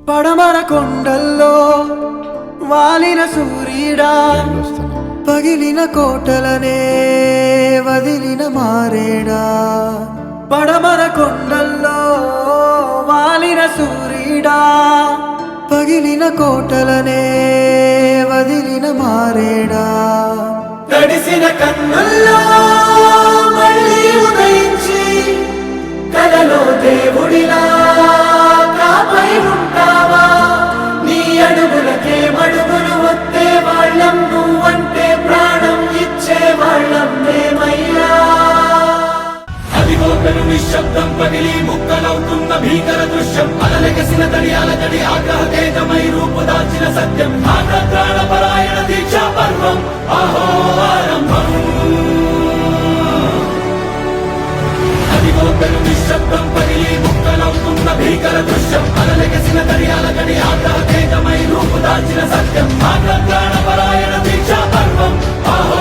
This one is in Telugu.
పడమర కొండల్లో వాలిన సూర్యుడా పగిలిన కోటలనే వదిలిన మారేడా పడమర కొండల్లో వాలిన సూర్యుడా పగిలిన కోటలనే వదిలిన మారేడా తడిసిన కన్నుల్లో మళ్ళీ ఉదయించి కలలో దేవుడిలా కాపై ఉంటావా నీ అడుగులకే మడుగులు వస్తే వాళ్ళం నువ్వంటే ప్రాణం ఇచ్చే వాళ్ళం మేమయ్యా అదిగో పెను నిశ్శబ్దం పగిలి ముక్కలవుతున్న భీకర దృశ్యం అలలెగసిన తడి ఆగ్రహ తేజమై రూపుదాల్చిన సత్యం ఆగ్రహ పరాయణ దీక్షా పర్వం అహో ఆరంభం అదిగో పెను నిశ్శబ్దం పగిలి ముక్కలవుతున్న భీకర దృశ్యం అలలెగసిన తడి ఆగ్రహ తేజమై రూపుదాల్చిన సత్యం ఆగ్రహ పరాయణ దీక్షా పర్వం అహో